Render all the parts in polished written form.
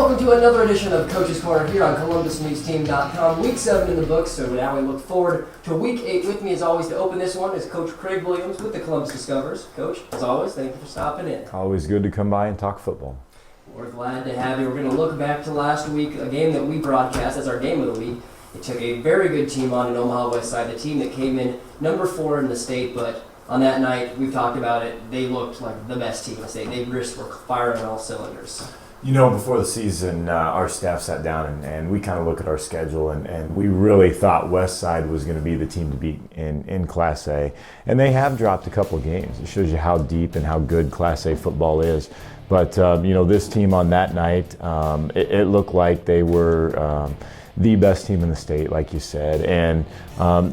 welcome to another edition of Coach's Corner here on ColumbusNewsTeam.com. Week 7 in the books, so now we look forward to Week 8. With me, as always, to open this one is Coach Craig Williams with the Columbus Discoverers. Coach, as always, thank you for stopping in. Always good to come by and talk football. We're glad to have you. We're going to look back to last week, a game that we broadcast as our game of the week. It took a very good team on in Omaha West Side, the team that came in number 4 in the state, but on that night, we've talked about it, they looked like the best team in the state. They just were firing on all cylinders. You know, before the season, our staff sat down and we kind of look at our schedule, and we really thought West Side was going to be the team to beat in Class A. And they have dropped a couple of games. It shows you how deep and how good Class A football is. But, you know, this team on that night, it looked like they were the best team in the state, like you said. And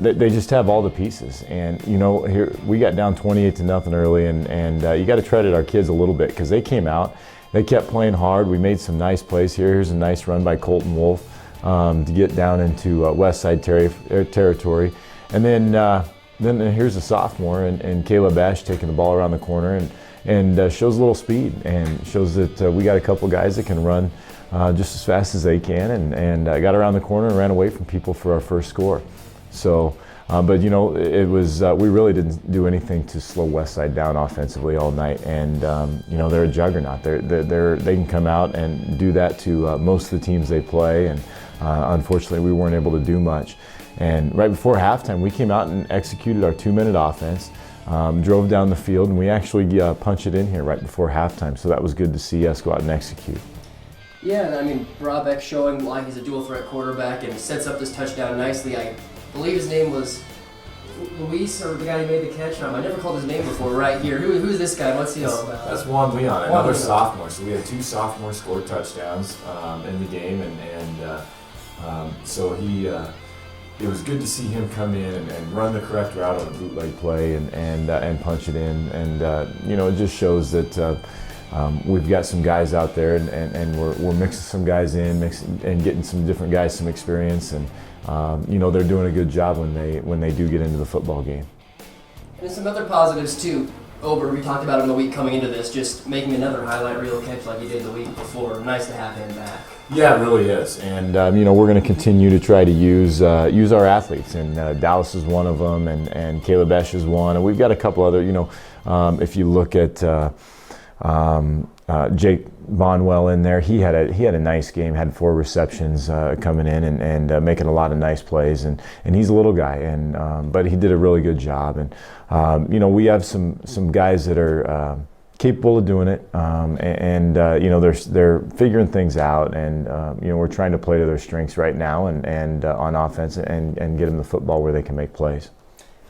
they just have all the pieces. And, you know, here we got down 28-0 early, and you got to credit our kids a little bit because they came out. They kept playing hard. We made some nice plays here. Here's a nice run by Colton Wolf to get down into West Side territory. And then here's a sophomore, and Caleb Ash taking the ball around the corner and shows a little speed and shows that we got a couple guys that can run just as fast as they can, and got around the corner and ran away from people for our first score. So, but you know, it was we really didn't do anything to slow West Side down offensively all night, and you know, they're a juggernaut. They can come out and do that to most of the teams they play, and unfortunately, we weren't able to do much. And right before halftime, we came out and executed our 2-minute offense. Drove down the field, and we actually punched it in here right before halftime. So that was good to see us go out and execute. Yeah, I mean, Brabeck showing why he's a dual threat quarterback and sets up this touchdown nicely. I believe his name was Luis, or the guy who made the catch. I never called his name before. Right here, who's this guy? What's he all about? That's Juan Leon, another sophomore. So we had 2 sophomores score touchdowns in the game, and so he. It was good to see him come in and run the correct route on a bootleg play and punch it in. And you know, it just shows that we've got some guys out there, and we're mixing some guys in, and getting some different guys some experience. And you know, they're doing a good job when they do get into the football game. And there's some other positives too. Ober, we talked about him the week coming into this, just making another highlight reel catch like he did the week before. Nice to have him back. Yeah, it really is. And you know, we're going to continue to try to use our athletes, and Dallas is one of them, and Caleb Esch is one, and we've got a couple other. You know, if you look at Jake Bonwell in there, he had a nice game, had 4 receptions coming in and making a lot of nice plays, and he's a little guy, and but he did a really good job. And you know, we have some guys that are capable of doing it, and you know, they're figuring things out, and you know, we're trying to play to their strengths right now, and on offense, and get them the football where they can make plays.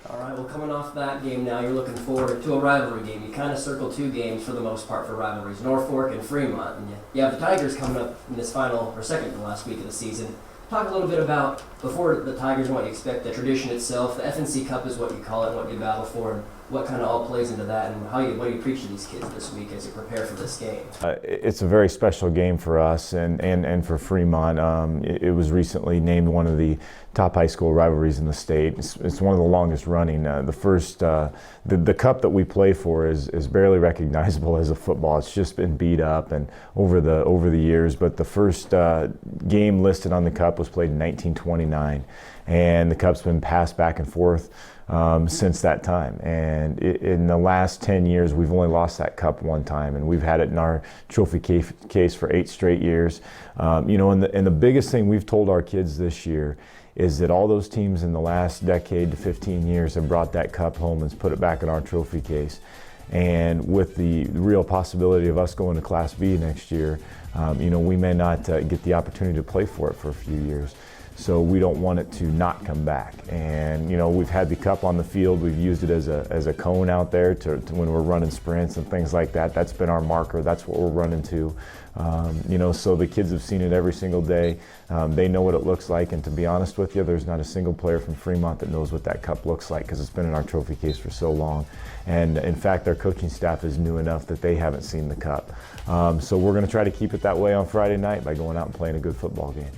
All right, well, coming off that game now, you're looking forward to a rivalry game. You kind of circle 2 games for the most part for rivalries, Norfolk and Fremont. And you have the Tigers coming up in this final, or second to last week of the season. Talk a little bit about, before the Tigers and what you expect, the tradition itself. The FNC Cup is what you call it, and what you battle for, and what kind of all plays into that, and what do you preach to these kids this week as you prepare for this game? It's a very special game for us and for Fremont. It was recently named one of the top high school rivalries in the state. It's one of the longest running. The cup that we play for is barely recognizable as a football. It's just been beat up and over the years. But the first game listed on the cup was played in 1929, and the cup's been passed back and forth since that time. And in the last 10 years, we've only lost that cup 1 time, and we've had it in our trophy case for 8 straight years. You know, and the biggest thing we've told our kids this year is that all those teams in the last decade to 15 years have brought that cup home and put it back in our trophy case. And with the real possibility of us going to Class B next year, you know, we may not get the opportunity to play for it for a few years. So we don't want it to not come back. And you know, we've had the cup on the field. We've used it as a cone out there to when we're running sprints and things like that. That's been our marker. That's what we're running to. You know, so the kids have seen it every single day. They know what it looks like. And to be honest with you, there's not a single player from Fremont that knows what that cup looks like, because it's been in our trophy case for so long. And in fact, our coaching staff is new enough that they haven't seen the cup. So we're going to try to keep it that way on Friday night by going out and playing a good football game.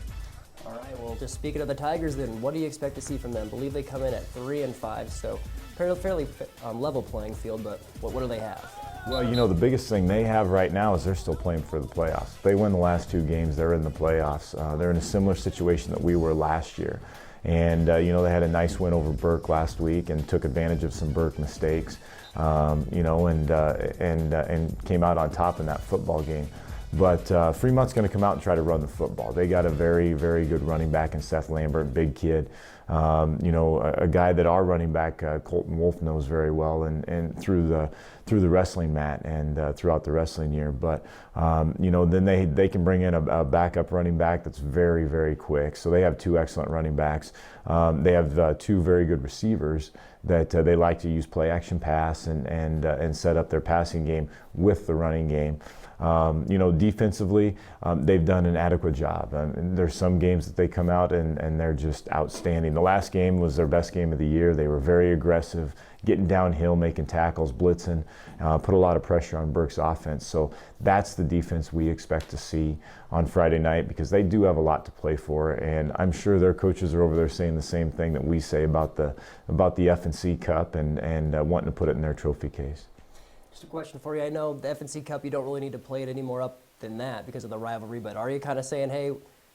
Well, just speaking of the Tigers, then, what do you expect to see from them? I believe they come in at 3-5, so fairly level playing field. But what do they have? Well, you know, the biggest thing they have right now is they're still playing for the playoffs. If they win the last 2 games, they're in the playoffs. They're in a similar situation that we were last year. And, you know, they had a nice win over Burke last week and took advantage of some Burke mistakes, you know, and came out on top in that football game. But Fremont's going to come out and try to run the football. They got a very, very good running back in Seth Lambert, big kid. You know, a guy that our running back, Colton Wolf, knows very well, and through the wrestling mat and throughout the wrestling year. But you know, then they can bring in a backup running back that's very, very quick. So they have 2 excellent running backs. They have 2 very good receivers that they like to use play action pass and set up their passing game with the running game. You know, defensively, they've done an adequate job. There's some games that they come out and they're just outstanding. The last game was their best game of the year. They were very aggressive, getting downhill, making tackles, blitzing, put a lot of pressure on Burke's offense. So that's the defense we expect to see on Friday night, because they do have a lot to play for. And I'm sure their coaches are over there saying the same thing that we say about the F&C Cup and wanting to put it in their trophy case. Just a question for you. I know the F&C Cup, you don't really need to play it any more up than that because of the rivalry, but are you kind of saying, hey,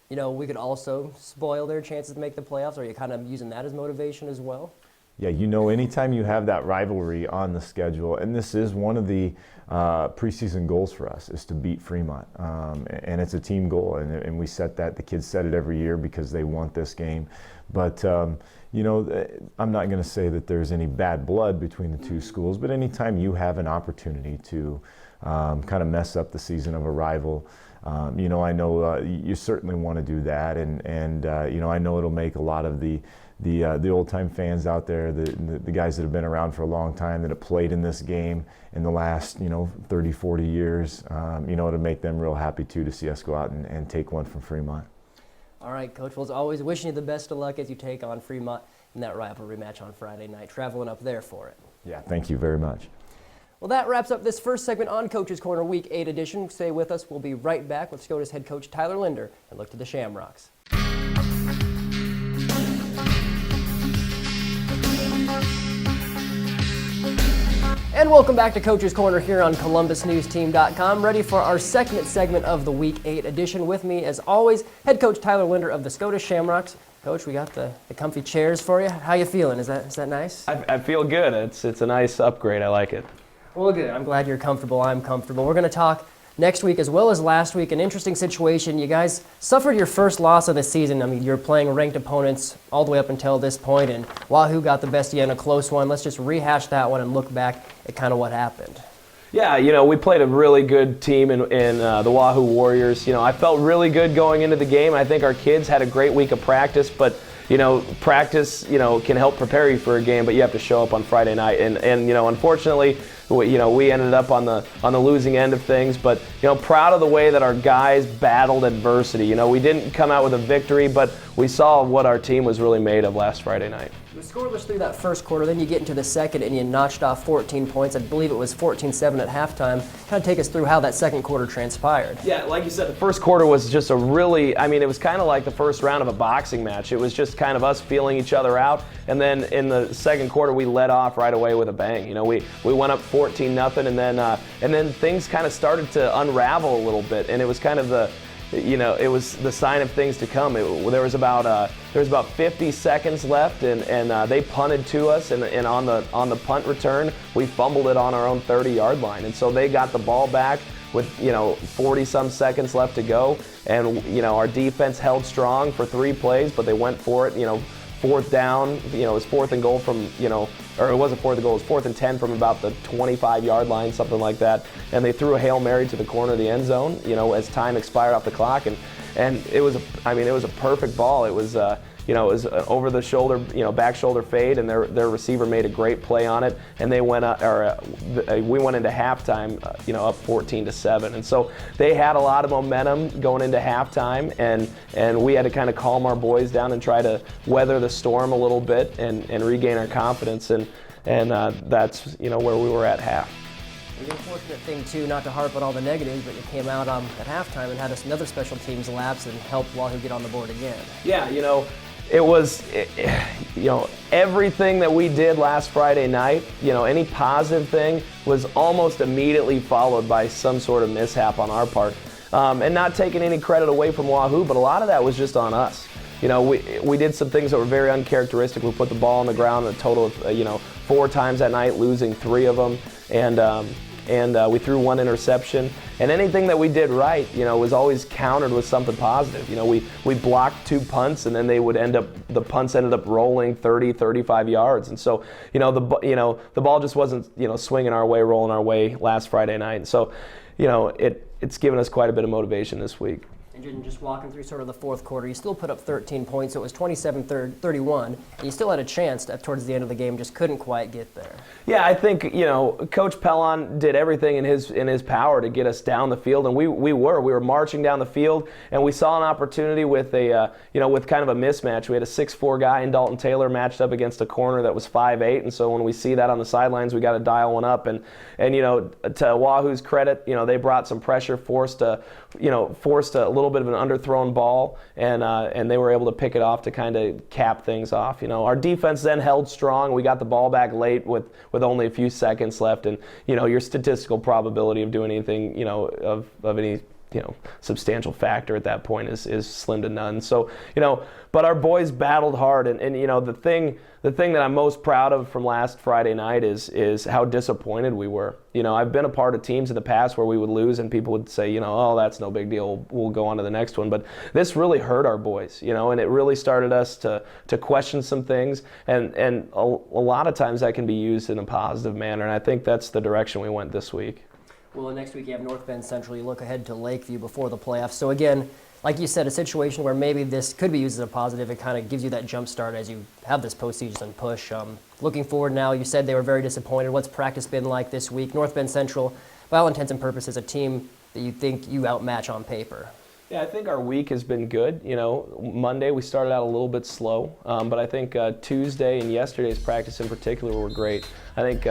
you know, we could also spoil their chances to make the playoffs? Are you kind of using that as motivation as well? Yeah, you know, anytime you have that rivalry on the schedule, and this is one of the preseason goals for us, is to beat Fremont. And it's a team goal, and we set that. The kids set it every year because they want this game. But, you know, I'm not going to say that there's any bad blood between the 2 schools, but anytime you have an opportunity to kind of mess up the season of a rival, you know, I know you certainly want to do that, and you know, I know it'll make a lot of the old-time fans out there, the guys that have been around for a long time, that have played in this game in the last, you know, 30, 40 years, you know, to make them real happy, too, to see us go out and take one from Fremont. All right, Coach. Well, as always, wishing you the best of luck as you take on Fremont in that rivalry match on Friday night, traveling up there for it. Yeah, thank you very much. Well, that wraps up this first segment on Coach's Corner Week 8 edition. Stay with us. We'll be right back with SCOTUS head coach Tyler Linder and look to the Shamrocks. And welcome back to Coach's Corner here on ColumbusNewsTeam.com, ready for our second segment of the Week 8 edition. With me, as always, head coach Tyler Linder of the SCOTUS Shamrocks. Coach, we got the comfy chairs for you. How you feeling? Is that nice? I feel good. It's a nice upgrade. I like it. Well, good. I'm glad you're comfortable. I'm comfortable. We're going to talk next week as well as last week. An interesting situation. You guys suffered your first loss of the season. I mean, you're playing ranked opponents all the way up until this point, and Wahoo got the best of you in a close one. Let's just rehash that one and look back at kind of what happened. Yeah, you know, we played a really good team in the Wahoo Warriors. You know, I felt really good going into the game. I think our kids had a great week of practice, but you know, practice, you know, can help prepare you for a game, but you have to show up on Friday night. And you know, unfortunately, we ended up on the losing end of things. But you know, proud of the way that our guys battled adversity. You know, we didn't come out with a victory, but we saw what our team was really made of last Friday night. You were scoreless through that first quarter, then you get into the second and you notched off 14 points. I believe it was 14-7 at halftime. Kind of take us through how that second quarter transpired. Yeah, like you said, the first quarter was just a really, I mean, it was kind of like the first round of a boxing match. It was just kind of us feeling each other out, and then in the second quarter we let off right away with a bang. You know, we went up 14-0, and then things kind of started to unravel a little bit, and it was kind of it was the sign of things to come. There was about 50 seconds left, and they punted to us, and on the punt return, we fumbled it on our own 30-yard line, and so they got the ball back with 40-some seconds left to go, and our defense held strong for 3 plays, but they went for it. Fourth down, it was 4th and goal from, or it wasn't 4th and goal, it was 4th and 10 from about the 25-yard line, something like that. And they threw a Hail Mary to the corner of the end zone, as time expired off the clock. And it was a perfect ball. It was, it was an over the shoulder, back shoulder fade, and their receiver made a great play on it. And they went we went into halftime, up 14-7. And so they had a lot of momentum going into halftime, and we had to kind of calm our boys down and try to weather the storm a little bit and regain our confidence. And that's where we were at half. The unfortunate thing, too, not to harp on all the negatives, but you came out at halftime and had another special teams lapse and helped Wahoo get on the board again. Yeah, it was, everything that we did last Friday night, any positive thing was almost immediately followed by some sort of mishap on our part. And not taking any credit away from Wahoo, but a lot of that was just on us. We did some things that were very uncharacteristic. We put the ball on the ground a total of, 4 times that night, losing 3 of them. And we threw 1 interception. And anything that we did right, was always countered with something positive. We blocked 2 punts, and then the punts ended up rolling 30, 35 yards. And so, the ball just wasn't, swinging our way, rolling our way last Friday night. And so, it's given us quite a bit of motivation this week. And just walking through sort of the fourth quarter, you still put up 13 points, so it was 27-31, and you still had a chance towards the end of the game, just couldn't quite get there. Yeah, I think, Coach Pellon did everything in his power to get us down the field, and we were marching down the field, and we saw an opportunity with with kind of a mismatch. We had a 6'4" guy in Dalton Taylor matched up against a corner that was 5'8", and so when we see that on the sidelines, we got to dial one up, and to Wahoo's credit, they brought some pressure, forced a little bit of an underthrown ball, and they were able to pick it off to kind of cap things off. Our defense then held strong. We got the ball back late with only a few seconds left, and your statistical probability of doing anything of any substantial factor at that point is slim to none. So but our boys battled hard, and the thing that I'm most proud of from last Friday night is how disappointed we were. I've been a part of teams in the past where we would lose and people would say, oh, that's no big deal, we'll go on to the next one. But this really hurt our boys, and it really started us to question some things, and a lot of times that can be used in a positive manner, and I think that's the direction we went this week. Well, next week you have North Bend Central. You look ahead to Lakeview before the playoffs. So again, like you said, a situation where maybe this could be used as a positive. It kind of gives you that jump start as you have this postseason push. Looking forward now, you said they were very disappointed. What's practice been like this week? North Bend Central, by all intents and purposes, a team that you think you outmatch on paper. Yeah, I think our week has been good. Monday we started out a little bit slow, but I think Tuesday and yesterday's practice in particular were great. I think,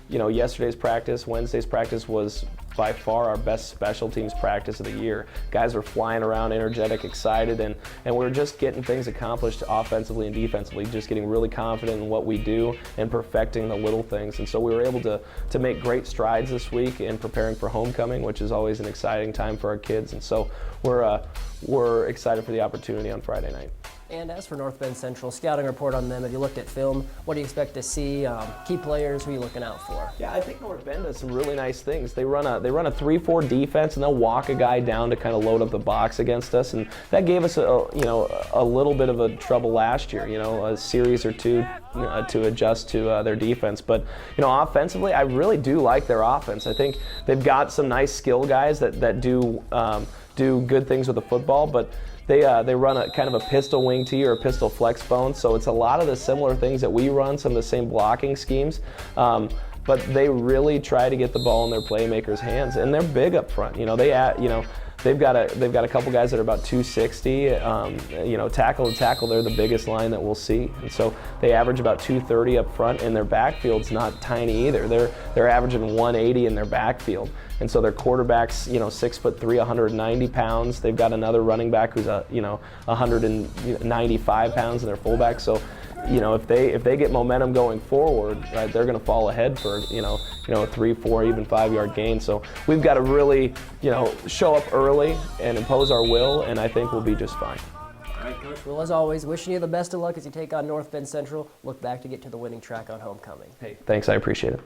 yesterday's practice, Wednesday's practice was by far our best special teams practice of the year. Guys were flying around, energetic, excited, and we were just getting things accomplished offensively and defensively, just getting really confident in what we do and perfecting the little things. And so we were able to make great strides this week in preparing for homecoming, which is always an exciting time for our kids. And so we're excited for the opportunity on Friday night. And as for North Bend Central, scouting report on them, have you looked at film? What do you expect to see? Key players, who are you looking out for? Yeah, I think North Bend does some really nice things. They run a 3-4 defense, and they'll walk a guy down to kind of load up the box against us, and that gave us a little bit of a trouble last year. A series or two to adjust to their defense. But offensively, I really do like their offense. I think they've got some nice skill guys that do good things with the football, but they run a kind of a pistol wing tee or a pistol flex bone, so it's a lot of the similar things that we run, some of the same blocking schemes, but they really try to get the ball in their playmakers' hands, and they're big up front. They've got a couple guys that are about 260. Tackle to tackle, they're the biggest line that we'll see, and so they average about 230 up front, and their backfield's not tiny either. They're averaging 180 in their backfield. And so their quarterback's, 6'3", 190 pounds. They've got another running back who's 195 pounds in their fullback. So, if they get momentum going forward, right, they're going to fall ahead for a 3, 4, even 5 yard gain. So we've got to really, show up early and impose our will, and I think we'll be just fine. All right, Coach. Well, as always, wishing you the best of luck as you take on North Bend Central. Look back to get to the winning track on homecoming. Hey, thanks. I appreciate it.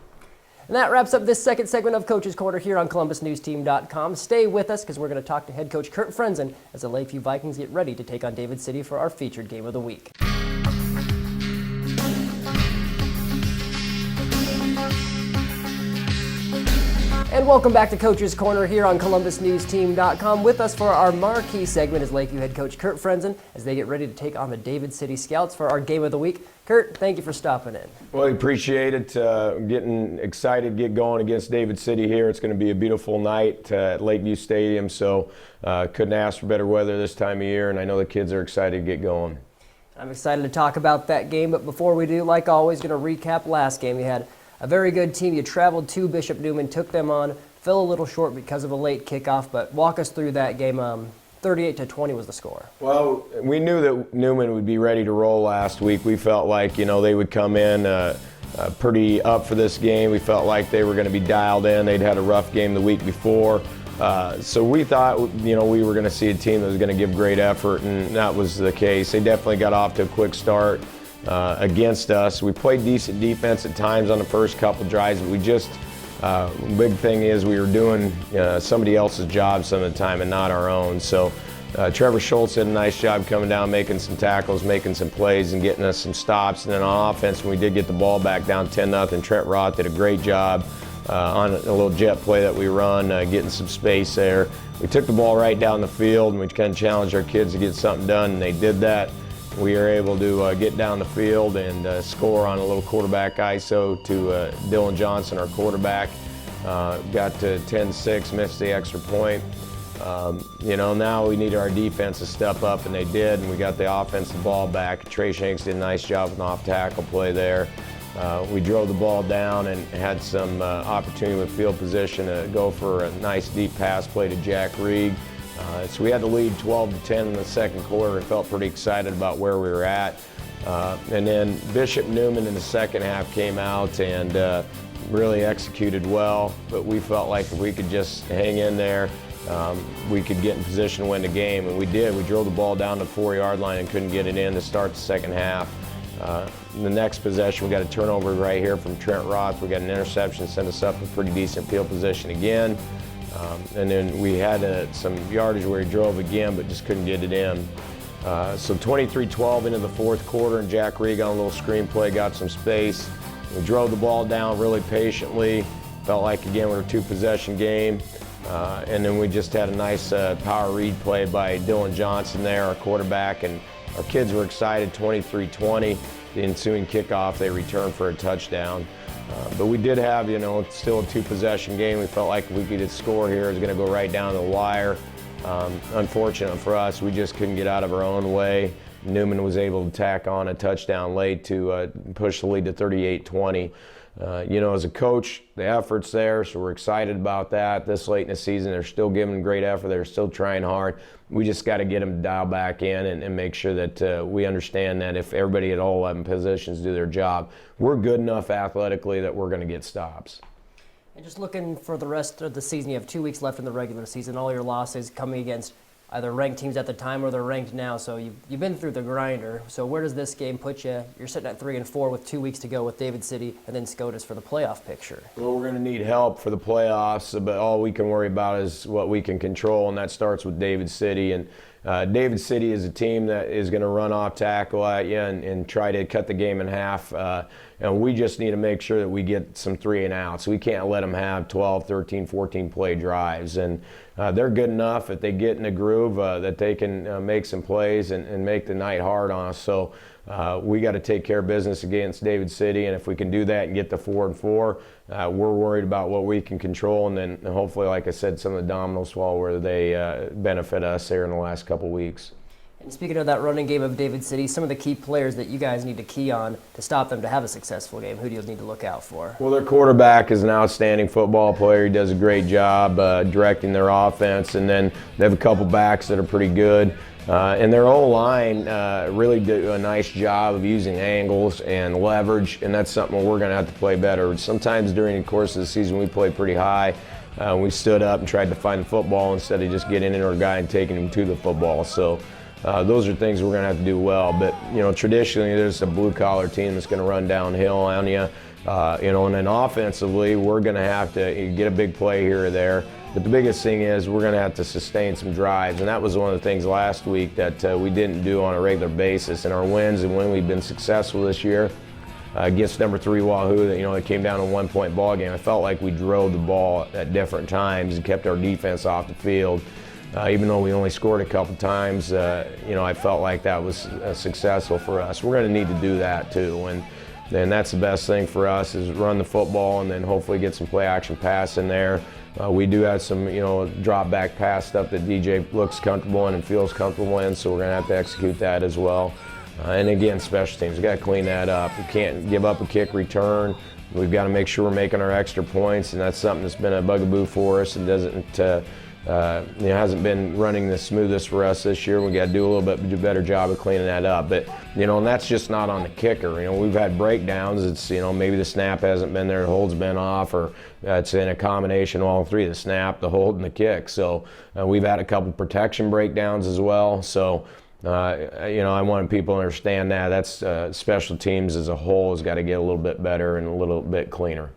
And that wraps up this second segment of Coach's Corner here on ColumbusNewsTeam.com. Stay with us because we're going to talk to head coach Kurt Frenzen as the Lakeview Vikings get ready to take on David City for our featured game of the week. And welcome back to Coach's Corner here on ColumbusNewsTeam.com. With us for our marquee segment is Lakeview head coach Kurt Frenzen as they get ready to take on the David City Scouts for our game of the week. Kurt, thank you for stopping in. Well, we appreciate it. Getting excited to get going against David City here. It's going to be a beautiful night at Lakeview Stadium, so couldn't ask for better weather this time of year, and I know the kids are excited to get going. I'm excited to talk about that game, but before we do, like always, going to recap last game. You had a very good team. You traveled to Bishop Neumann, took them on, fell a little short because of a late kickoff, but walk us through that game. 38-20 was the score. Well, we knew that Newman would be ready to roll last week. We felt like, they would come in pretty up for this game. We felt like they were going to be dialed in. They'd had a rough game the week before. So we thought, we were going to see a team that was going to give great effort, and that was the case. They definitely got off to a quick start against us. We played decent defense at times on the first couple drives, but we just big thing is we were doing somebody else's job some of the time and not our own. So Trevor Schultz did a nice job coming down, making some tackles, making some plays, and getting us some stops. And then on offense, when we did get the ball back down 10-0, Trent Roth did a great job on a little jet play that we run, getting some space there. We took the ball right down the field, and we kind of challenged our kids to get something done, and they did that. We were able to get down the field and score on a little quarterback ISO to Dylan Johnson, our quarterback. Got to 10-6, missed the extra point. Now we need our defense to step up, and they did, and we got the offensive ball back. Trey Shanks did a nice job with an off-tackle play there. We drove the ball down and had some opportunity with field position to go for a nice deep pass play to Jack Reed. So we had the lead 12-10 in the second quarter and felt pretty excited about where we were at. And then Bishop Newman in the second half came out and really executed well, but we felt like if we could just hang in there, we could get in position to win the game, and we did. We drove the ball down the 4-yard line and couldn't get it in to start the second half. In the next possession, we got a turnover right here from Trent Roth. We got an interception, sent us up in pretty decent field position again. And then we had some yardage where he drove again, but just couldn't get it in. So 23-12 into the fourth quarter, and Jack Reed on a little screen play, got some space. We drove the ball down really patiently. Felt like, again, we were a two-possession game. And then we just had a nice power read play by Dylan Johnson there, our quarterback, and our kids were excited. 23-20. The ensuing kickoff, they returned for a touchdown. But we did have, still a two-possession game. We felt like if we could score here, it was going to go right down the wire. Unfortunate for us, we just couldn't get out of our own way. Newman was able to tack on a touchdown late to push the lead to 38-20. As a coach, the effort's there, so we're excited about that. This late in the season, they're still giving great effort. They're still trying hard. We just got to get them to dial back in and make sure that we understand that if everybody at all 11 positions do their job, we're good enough athletically that we're going to get stops. And just looking for the rest of the season, you have 2 weeks left in the regular season. All your losses coming against either ranked teams at the time or they're ranked now, so you've been through the grinder. So where does this game put you? You're sitting at 3-4 with 2 weeks to go with David City and then SCOTUS for the playoff picture. Well, we're going to need help for the playoffs, but all we can worry about is what we can control, and that starts with David City. And David City is a team that is going to run off tackle at you and try to cut the game in half. And we just need to make sure that we get some 3-and-outs. We can't let them have 12, 13, 14 play drives. And they're good enough if they get in a groove that they can make some plays and make the night hard on us. So we got to take care of business against David City, and if we can do that and get to 4-4, we're worried about what we can control, and then hopefully, like I said, some of the dominoes fall where they benefit us here in the last couple weeks. And speaking of that running game of David City, some of the key players that you guys need to key on to stop them to have a successful game, who do you need to look out for? Well, their quarterback is an outstanding football player. He does a great job directing their offense, and then they have a couple backs that are pretty good. And their O-line really do a nice job of using angles and leverage, and that's something we're going to have to play better. Sometimes during the course of the season we played pretty high. We stood up and tried to find the football instead of just getting into our guy and taking him to the football. So those are things we're going to have to do well. But, traditionally there's a blue-collar team that's going to run downhill on you. And then offensively, we're going to have to get a big play here or there. But the biggest thing is we're going to have to sustain some drives, and that was one of the things last week that we didn't do on a regular basis. And our wins and when we've been successful this year against number 3 Wahoo, it came down to a 1-point ball game. I felt like we drove the ball at different times and kept our defense off the field. Even though we only scored a couple times, I felt like that was successful for us. We're going to need to do that too. And that's the best thing for us is run the football and then hopefully get some play action pass in there. We do have some, drop back pass stuff that DJ looks comfortable in and feels comfortable in, so we're going to have to execute that as well. And again, special teams, we've got to clean that up. We can't give up a kick return. We've got to make sure we're making our extra points, and that's something that's been a bugaboo for us and doesn't hasn't been running the smoothest for us this year. We got to do a little bit better job of cleaning that up. But and that's just not on the kicker. We've had breakdowns. It's maybe the snap hasn't been there, the hold's been off, or it's in a combination of all three: the snap, the hold, and the kick. So we've had a couple protection breakdowns as well. So. I want people to understand that. That's special teams as a whole has got to get a little bit better and a little bit cleaner.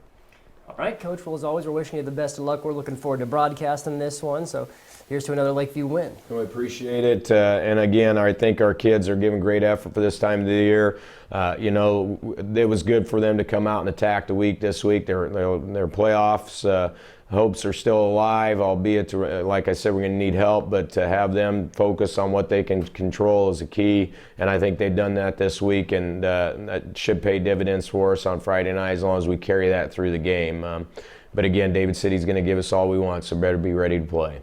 All right, Coach. Well, as always, we're wishing you the best of luck. We're looking forward to broadcasting this one. So here's to another Lakeview win. We appreciate it. And again, I think our kids are giving great effort for this time of the year. It was good for them to come out and attack the week this week. Their playoffs hopes are still alive, albeit, like I said, we're going to need help, but to have them focus on what they can control is a key, and I think they've done that this week, and that should pay dividends for us on Friday night as long as we carry that through the game. But again, David City's going to give us all we want, so better be ready to play.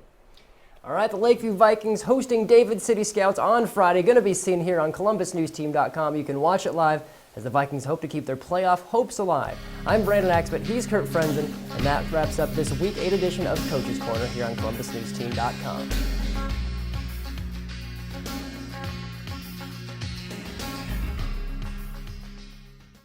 All right, the Lakeview Vikings hosting David City Scouts on Friday. Going to be seen here on ColumbusNewsTeam.com. You can watch it live as the Vikings hope to keep their playoff hopes alive. I'm Brandon Axbett, he's Kurt Frenzen, and that wraps up this Week 8 edition of Coach's Corner here on ColumbusNewsTeam.com.